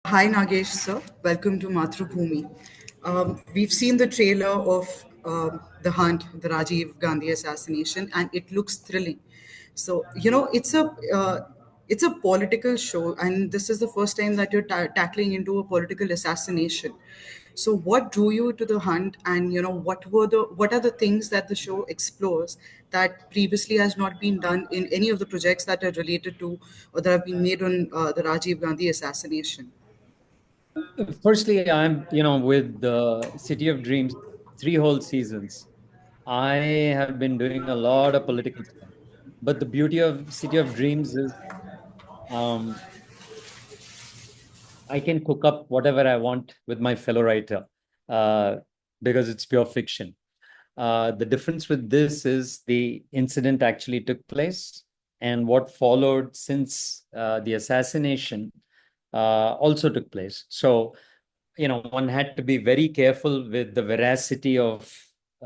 Hi Nagesh sir, welcome to Mathrubhumi. We've seen the trailer of The Hunt, the Rajiv Gandhi assassination, and it looks thrilling. So it's a political show, and this is the first time that you're tackling into a political assassination. So what drew you to The Hunt, and what are the things that the show explores that previously has not been done in any of the projects that are related to or that have been made on the Rajiv Gandhi assassination? Firstly, with the City of Dreams, three whole seasons. I have been doing a lot of political stuff. But the beauty of City of Dreams is um, I can cook up whatever I want with my fellow writer uh, because it's pure fiction. The difference with this is the incident actually took place, and what followed since the assassination also took place. So, one had to be very careful with the veracity of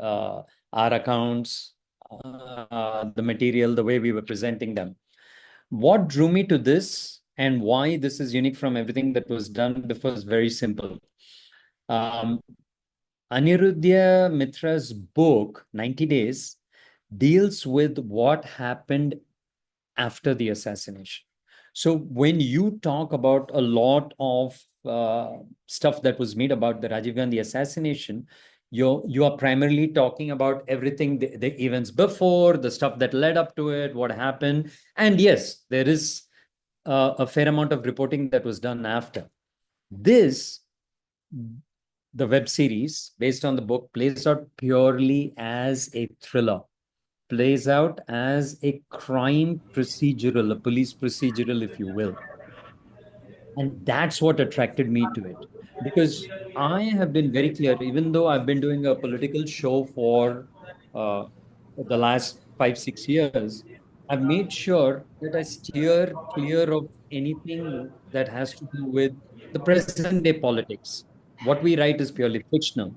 uh, our accounts, the material, the way we were presenting them. What drew me to this and why this is unique from everything that was done before is very simple. Um, Anirudhya Mitra's book, 90 Days, deals with what happened after the assassination. So when you talk about a lot of stuff that was made about the Rajiv Gandhi assassination, you are primarily talking about everything, the events before, the stuff that led up to it, what happened. And yes, there is a fair amount of reporting that was done after. This, the web series based on the book, plays out purely as a thriller, plays out as a crime procedural, a police procedural, if you will. And that's what attracted me to it. Because I have been very clear, even though I've been doing a political show for uh, the last 5, 6 years, I've made sure that I steer clear of anything that has to do with the present day politics. What we write is purely fictional.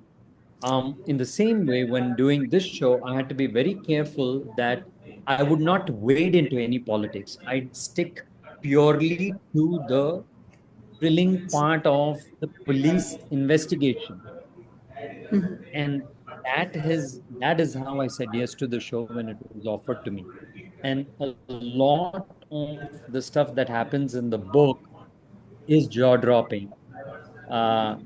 In the same way, when doing this show, I had to be very careful that I would not wade into any politics. I'd stick purely to the thrilling part of the police investigation. And that is how I said yes to the show when it was offered to me. And a lot of the stuff that happens in the book is jaw-dropping. Uh,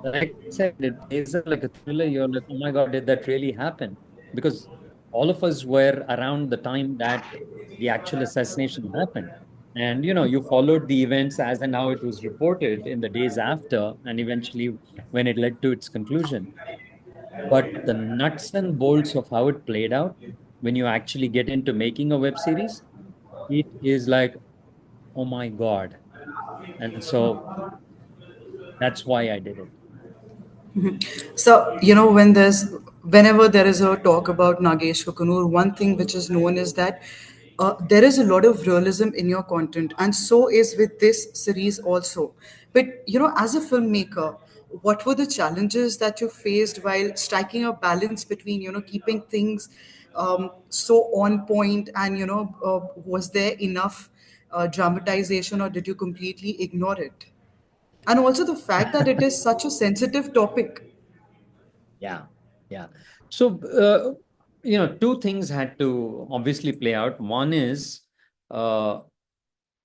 like I said, it plays out like a thriller. You're like, oh my God, did that really happen? Because all of us were around the time that the actual assassination happened. And you followed the events as and how it was reported in the days after, and eventually when it led to its conclusion. But the nuts and bolts of how it played out, when you actually get into making a web series, it is like, oh my God. And so that's why I did it. So, whenever there is a talk about Nagesh Kukunoor, one thing which is known is that there is a lot of realism in your content, and so is with this series also. But, as a filmmaker, what were the challenges that you faced while striking a balance between, keeping things so on point and, was there enough dramatization or did you completely ignore it? And also the fact that it is such a sensitive topic. Yeah, yeah. So, two things had to obviously play out. One is uh,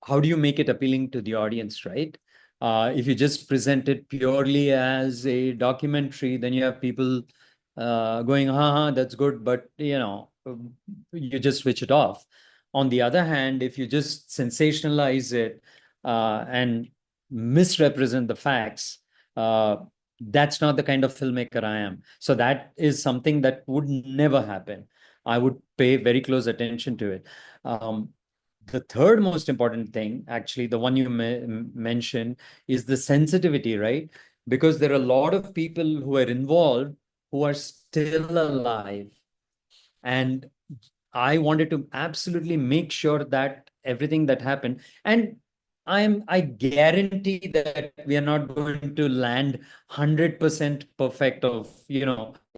how do you make it appealing to the audience, right? If you just present it purely as a documentary, then you have people going, ha, that's good, but you just switch it off. On the other hand, if you just sensationalize it and misrepresent the facts, uh, that's not the kind of filmmaker I am. So that is something that would never happen. I would pay very close attention to it. The third most important thing, actually, the one you mentioned, is the sensitivity, right? Because there are a lot of people who are involved who are still alive. And I wanted to absolutely make sure that everything that happened, and I guarantee that we are not going to land 100% perfect of,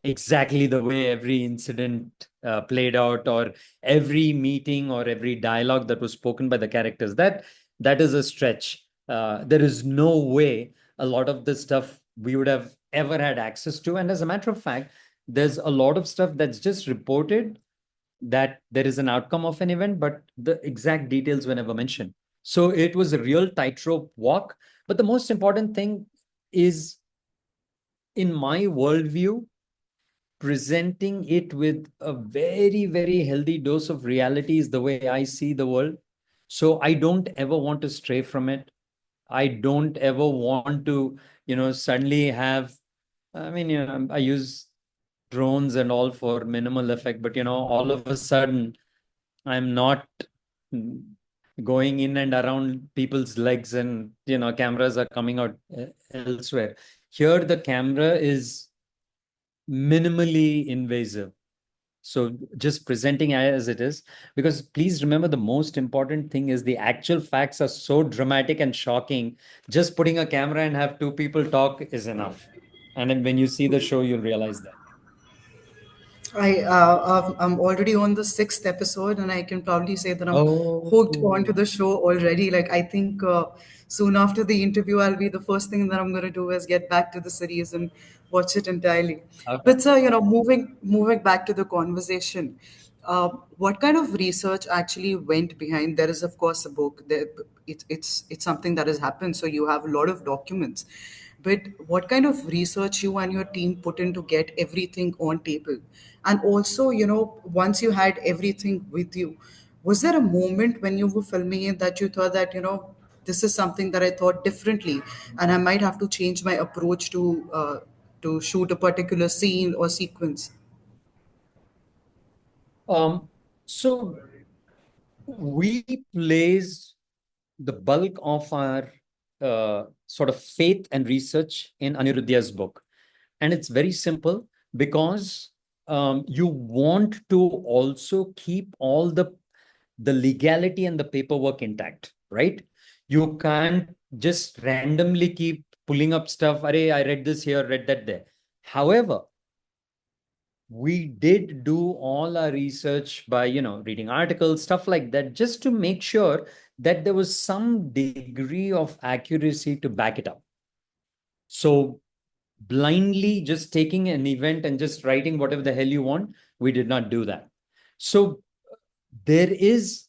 exactly the way every incident played out, or every meeting or every dialogue that was spoken by the characters. That is a stretch. There is no way a lot of this stuff we would have ever had access to. And as a matter of fact, there's a lot of stuff that's just reported that there is an outcome of an event, but the exact details were never mentioned. So it was a real tightrope walk. But the most important thing is, in my worldview, presenting it with a very, very healthy dose of reality is the way I see the world. So I don't ever want to stray from it. I don't ever want to, suddenly have, I mean, I use drones and all for minimal effect, but, all of a sudden I'm not going in and around people's legs and, cameras are coming out elsewhere. Here, the camera is minimally invasive. So just presenting as it is, because please remember the most important thing is the actual facts are so dramatic and shocking. Just putting a camera and have two people talk is enough. And then when you see the show, you'll realize that. I'm already on the sixth episode, and I can probably say that I'm hooked onto Oh, the show already. Like I think soon after the interview, I'll be the first thing that I'm going to do is get back to the series and watch it entirely. okay. But moving back to the conversation, what kind of research actually went behind? There is, of course, a book. It's something that has happened, so you have a lot of documents. But what kind of research you and your team put in to get everything on table? And also, once you had everything with you, was there a moment when you were filming it that you thought that, this is something that I thought differently, and I might have to change my approach to shoot a particular scene or sequence? Um, so we place the bulk of our sort of faith and research in Anirudhya's book. And it's very simple because you want to also keep all the legality and the paperwork intact, right? You can't just randomly keep pulling up stuff. Array, I read this here, read that there. However, we did do all our research by, reading articles, stuff like that, just to make sure that there was some degree of accuracy to back it up. So blindly just taking an event and just writing whatever the hell you want, we did not do that. So there is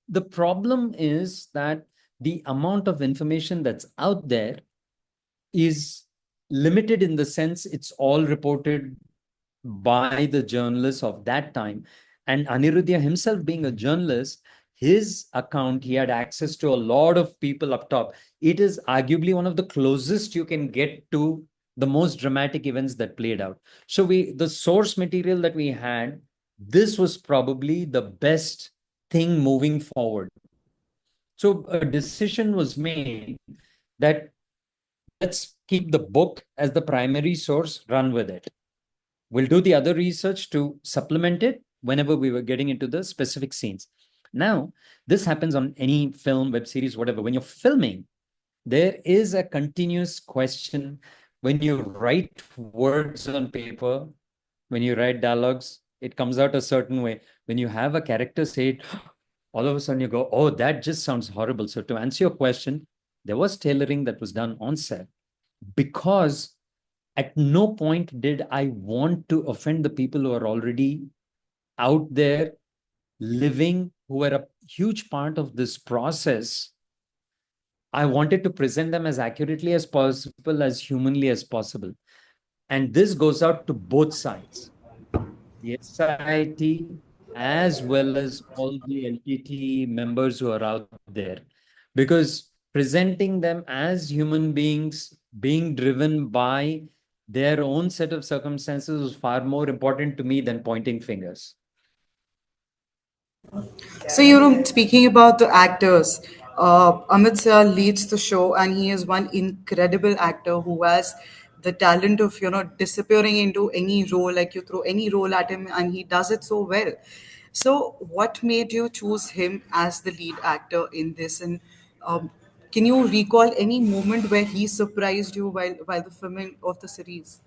the problem is that the amount of information that's out there is limited in the sense it's all reported by the journalists of that time. And Anirudhya himself being a journalist, his account, he had access to a lot of people up top. It is arguably one of the closest you can get to the most dramatic events that played out. So the source material that we had, this was probably the best thing moving forward. So a decision was made that let's keep the book as the primary source, run with it. We'll do the other research to supplement it whenever we were getting into the specific scenes. Now, this happens on any film, web series, whatever. When you're filming, there is a continuous question. When you write words on paper, when you write dialogues, it comes out a certain way. When you have a character say it, all of a sudden you go, oh, that just sounds horrible. So, to answer your question, there was tailoring that was done on set because at no point did I want to offend the people who are already out there living, who are a huge part of this process. I wanted to present them as accurately as possible, as humanly as possible. And this goes out to both sides, the SIT as well as all the LTT members who are out there. Because presenting them as human beings being driven by their own set of circumstances was far more important to me than pointing fingers. So, speaking about the actors, Amit Shah leads the show, and he is one incredible actor who has the talent of, disappearing into any role. Like you throw any role at him, and he does it so well. So, what made you choose him as the lead actor in this? And can you recall any moment where he surprised you while the filming of the series?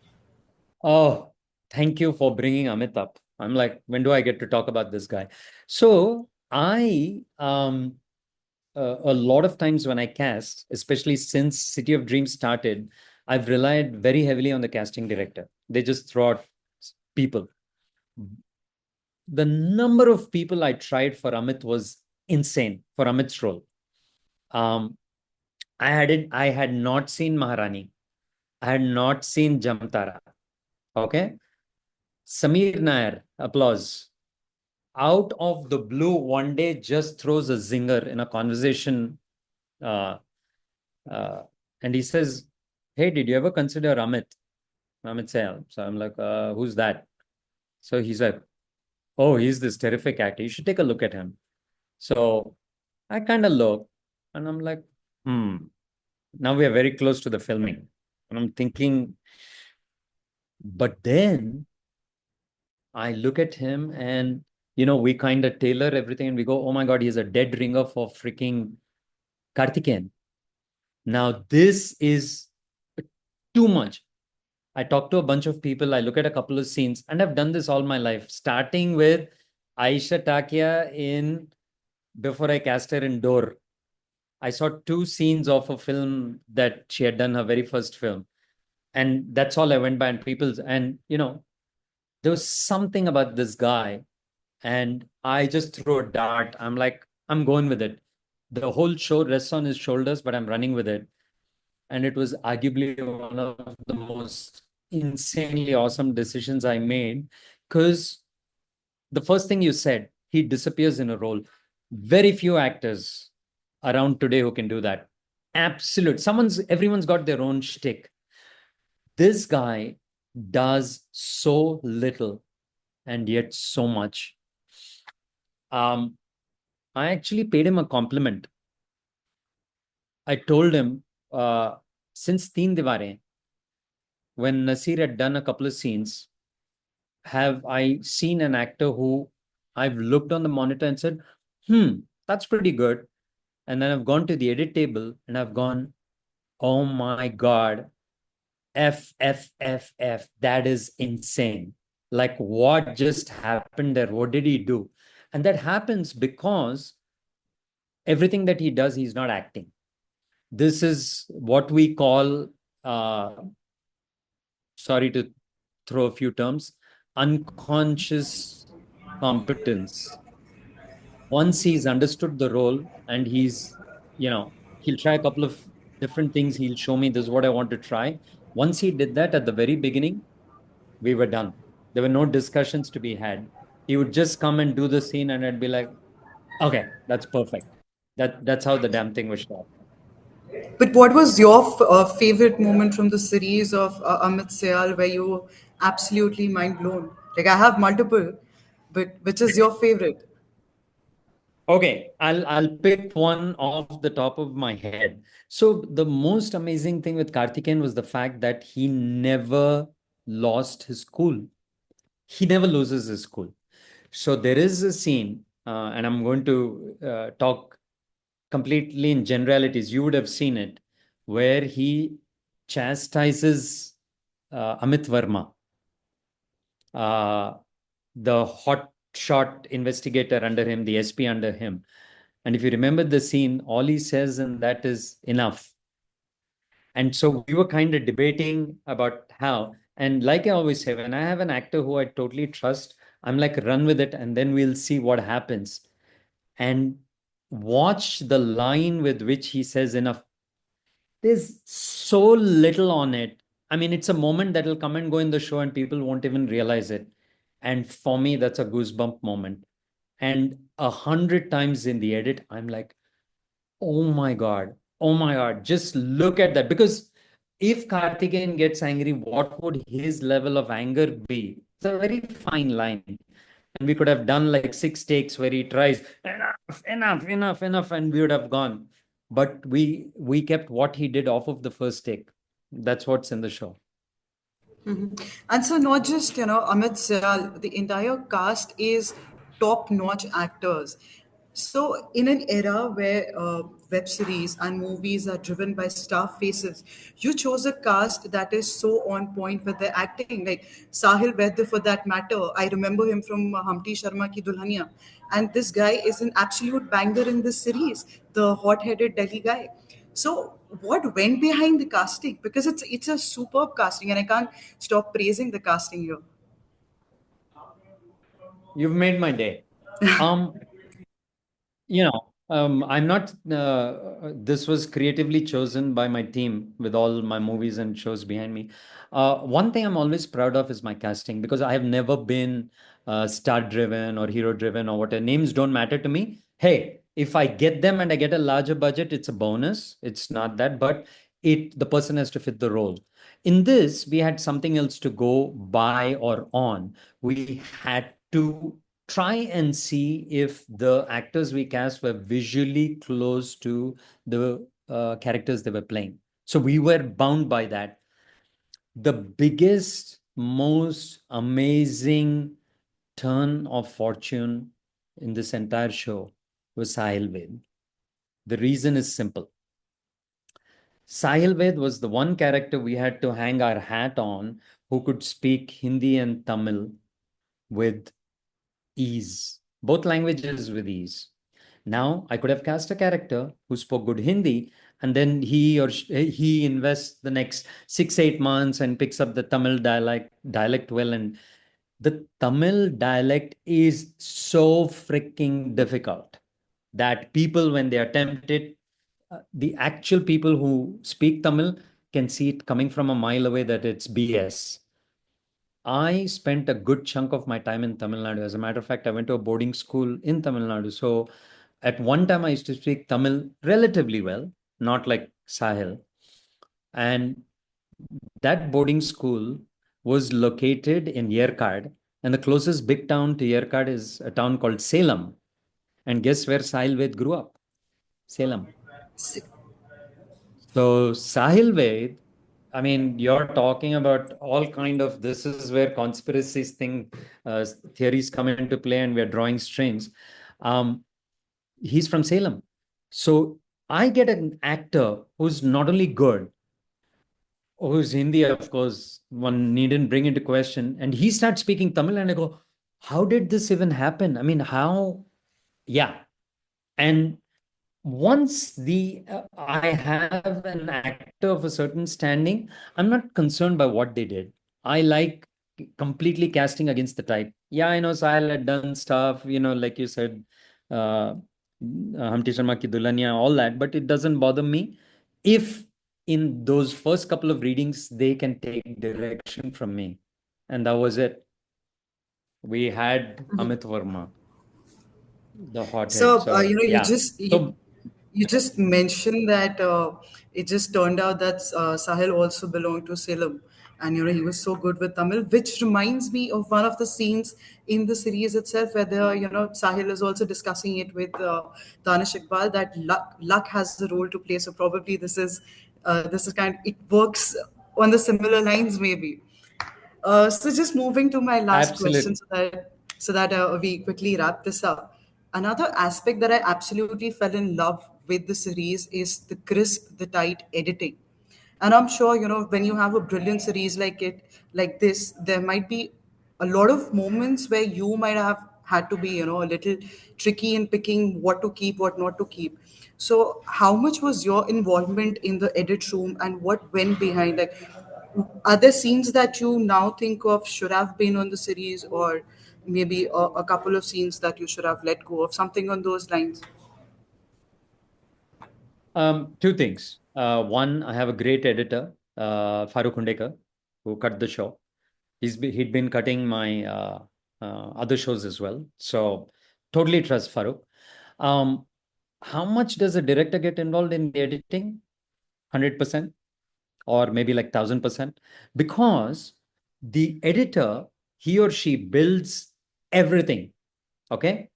Oh, thank you for bringing Amit up. I'm like, when do I get to talk about this guy? So I a lot of times when I cast, especially since City of Dreams started, I've relied very heavily on the casting director. They just throw out people. The number of people I tried for Amit was insane for Amit's role. Um, I had not seen Maharani. I had not seen Jamtara. Okay. Samir Nair, applause. Out of the blue, one day just throws a zinger in a conversation. Uh, uh, and he says, "Hey, did you ever consider Amit Sayal?" So I'm like, "Who's that?" So he's like, "Oh, he's this terrific actor. You should take a look at him." So I kind of look and I'm like, hmm, now we are very close to the filming. And I'm thinking, but then I look at him and, we kind of tailor everything and we go, oh my God, he's a dead ringer for freaking Karthikeyan. Now, this is too much. I talk to a bunch of people, I look at a couple of scenes, and I've done this all my life, starting with Aisha Takia in Before I Cast Her in Door. I saw two scenes of a film that she had done, her very first film. And that's all I went by. And there was something about this guy. And I just threw a dart. I'm like, I'm going with it. The whole show rests on his shoulders, but I'm running with it. And it was arguably one of the most insanely awesome decisions I made. Because the first thing you said, he disappears in a role. Very few actors around today who can do that. Absolute. Everyone's got their own shtick. This guy does so little and yet so much. Um, I actually paid him a compliment. I told him, since Teen Diware, when Nasir had done a couple of scenes, have I seen an actor who I've looked on the monitor and said, that's pretty good. And then I've gone to the edit table and I've gone, oh my God, F. That is insane. Like, what just happened there? What did he do? And that happens because everything that he does, he's not acting. This is what we call, uh, sorry to throw a few terms, unconscious competence. Once he's understood the role and he'll try a couple of different things. He'll show me this is what I want to try. Once he did that at the very beginning, we were done. There were no discussions to be had. He would just come and do the scene, and I'd be like, okay, that's perfect. That's how the damn thing was shot. But what was your favorite moment from the series of Amit Sayal where you were absolutely mind blown? Like I have multiple, but which is your favorite? Okay, I'll pick one off the top of my head. So the most amazing thing with Karthikeyan was the fact that he never lost his cool. He never loses his cool. So there is a scene, and I'm going to talk completely in generalities. You would have seen it, where he chastises Amit Verma, uh, the hot shot investigator under him, the SP under him. And if you remember the scene, all he says in that is enough. And so we were kind of debating about how. And like I always say, when I have an actor who I totally trust, I'm like, run with it, and then we'll see what happens. And watch the line with which he says enough. There's so little on it. I mean, it's a moment that will come and go in the show, and people won't even realize it. And for me, that's a goosebump moment. And 100 times in the edit, I'm like, oh my God. Oh my God. Just look at that. Because if Karthikeyan gets angry, what would his level of anger be? It's a very fine line. And we could have done like 6 takes where he tries, enough, and we would have gone. But we kept what he did off of the first take. That's what's in the show. And so, not just, Amit Sayal, the entire cast is top notch actors. So, in an era where web series and movies are driven by star faces, you chose a cast that is so on point with their acting. Like Sahil Vaidya, for that matter, I remember him from Humpty Sharma Ki Dulhania, and this guy is an absolute banger in this series, the hot-headed Delhi guy. So, what went behind the casting? Because it's a superb casting, and I can't stop praising the casting here. You've made my day. Um, I'm not, this was creatively chosen by my team with all my movies and shows behind me. One thing I'm always proud of is my casting because I have never been star driven or hero driven or whatever. Names don't matter to me. Hey, if I get them and I get a larger budget, it's a bonus. It's not that, but the person has to fit the role. In this, we had something else to go by or on. We had to try and see if the actors we cast were visually close to the characters they were playing. So we were bound by that. The biggest, most amazing turn of fortune in this entire show was Sahil Ved. The reason is simple. Sahil Ved was the one character we had to hang our hat on who could speak Hindi and Tamil with ease, both languages with ease. Now, I could have cast a character who spoke good Hindi, and then he invests the next 6 8 months and picks up the Tamil dialect well. And the Tamil dialect is so freaking difficult that people, when they attempt it, the actual people who speak Tamil can see it coming from a mile away that it's BS. I spent a good chunk of my time in Tamil Nadu. As a matter of fact, I went to a boarding school in Tamil Nadu. So at one time, I used to speak Tamil relatively well, not like Sahil. And that boarding school was located in Yerkad. And the closest big town to Yerkad is a town called Salem. And guess where Sahil Ved grew up? Salem. S- So Sahil Ved, I mean, you're talking about all kind of this is where conspiracies theories come into play, and we're drawing strings. Um, he's from Salem, so I get an actor who's not only good, who's Hindi, of course, one needn't bring into question, and he starts speaking Tamil, and I go, how did this even happen? I mean, how? Yeah, and once the I have an actor of a certain standing, I'm not concerned by what they did. I like completely casting against the type. Yeah, I know Sahil had done stuff, like you said, uh, Humpty Sharma Ki Dulhania, all that, but it doesn't bother me if in those first couple of readings they can take direction from me. And that was it. We had Amit Verma, the hothead. So So you yeah. just So you just mentioned that it just turned out that Sahil also belonged to Salem, and he was so good with Tamil, which reminds me of one of the scenes in the series itself where Sahil is also discussing it with Danish Iqbal that luck has a role to play. So probably this is kind it works on the similar lines maybe. So just moving to my last question, absolutely. so that we quickly wrap this up. Another aspect that I absolutely fell in love with the series is the crisp, the tight editing. And I'm sure when you have a brilliant series like this, there might be a lot of moments where you might have had to be a little tricky in picking what to keep, what not to keep. So how much was your involvement in the edit room, and what went behind, like are there scenes that you now think of should have been on the series, or maybe a couple of scenes that you should have let go of, something on those lines? Two things. One, I have a great editor, Farooq Hundekar, who cut the show. He'd been cutting my other shows as well. So totally trust Farooq. Um, how much does a director get involved in the editing? 100%, or maybe like 1000%, because the editor, he or she builds everything. Okay.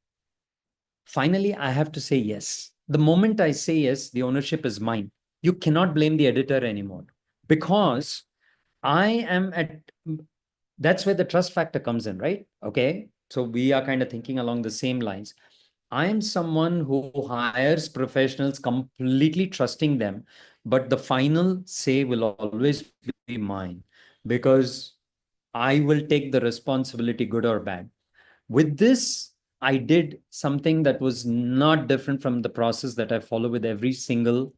Finally, I have to say yes. The moment I say yes, the ownership is mine. You cannot blame the editor anymore because I am at that's where the trust factor comes in, right? Okay. So we are kind of thinking along the same lines. I am someone who hires professionals completely trusting them, but the final say will always be mine because I will take the responsibility, good or bad. With this, I did something that was not different from the process that I follow with every single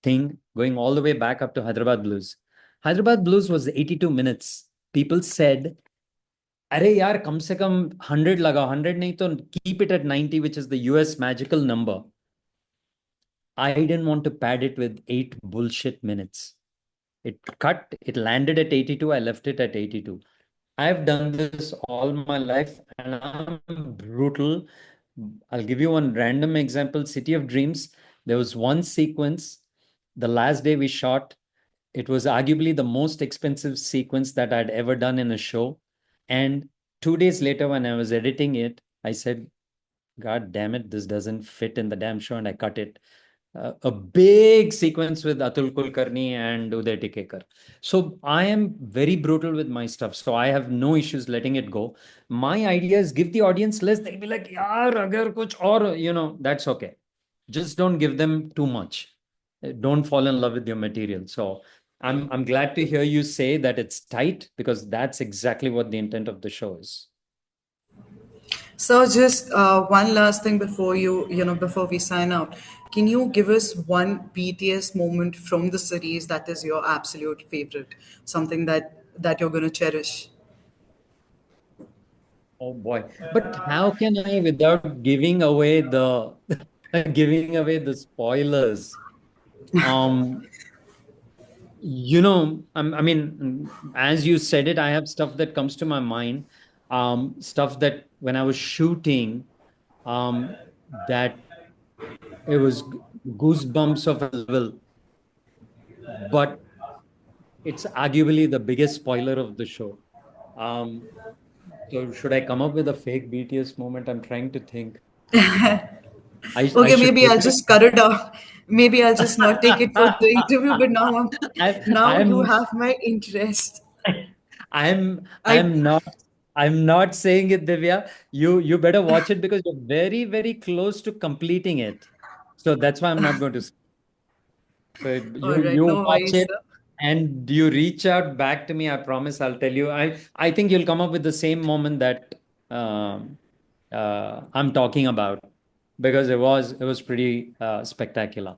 thing, going all the way back up to Hyderabad Blues. Hyderabad Blues was 82 minutes. People said, अरे यार कम से कम 100 लगाओ, 100 नहीं तो keep it at 90, which is the US magical number. I didn't want to pad it with 8 bullshit minutes. It cut, it landed at 82. I left it at 82. I've done this all my life and I'm brutal. I'll give you one random example. City of Dreams. There was one sequence, the last day we shot. It was arguably the most expensive sequence that I'd ever done in a show. And 2 days later, when I was editing it, I said, God damn it, this doesn't fit in the damn show. And I cut it. A big sequence with Atul Kulkarni and Uday Tikekar. So I am very brutal with my stuff. So I have no issues letting it go. My idea is give the audience less. They'll be like, yaar, agar kuch or, that's okay. Just don't give them too much. Don't fall in love with your material. So I'm glad to hear you say that it's tight because that's exactly what the intent of the show is. So just one last thing before before we sign out, can you give us one BTS moment from the series that is your absolute favorite, something that you're going to cherish? Oh boy. But how can I without giving away the giving away the spoilers? Um, I mean, as you said it, I have stuff that comes to my mind. Stuff that when I was shooting, that it was goosebumps of a level, but it's arguably the biggest spoiler of the show. Um, so should I come up with a fake BTS moment? I'm trying to think. I Okay, should maybe put I'll it. just cut it out. Maybe I'll just not take it for the interview. But now you I'm have my interest. I I'm not saying it, Divya. You better watch it because you're very, very close to completing it. So that's why I'm not going to. So All right, you no watch worries, it sir. and you reach out back to me. I promise I'll tell you. I think you'll come up with the same moment that um, I'm talking about because it was pretty spectacular.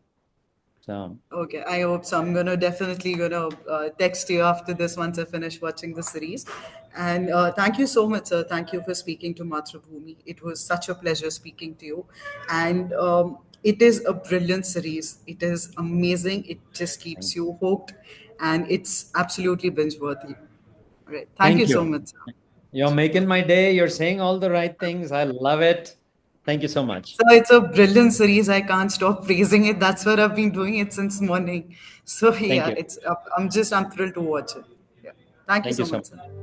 So Okay, I hope so. I'm gonna definitely gonna text you after this once I finish watching the series. And thank you so much, sir. Thank you for speaking to Mathrubhumi. It was such a pleasure speaking to you. And it is a brilliant series. It is amazing. It just thank keeps you hooked, and it's absolutely binge worthy. All right. Thank you thank so you. much, sir. You're making my day. You're saying all the right things. I love it. Thank you so much. So it's a brilliant series. I can't stop praising it. That's what I've been doing it since morning. So Thank yeah, you. I'm thrilled to watch it. Yeah. Thank you Thank you so so much, much. sir.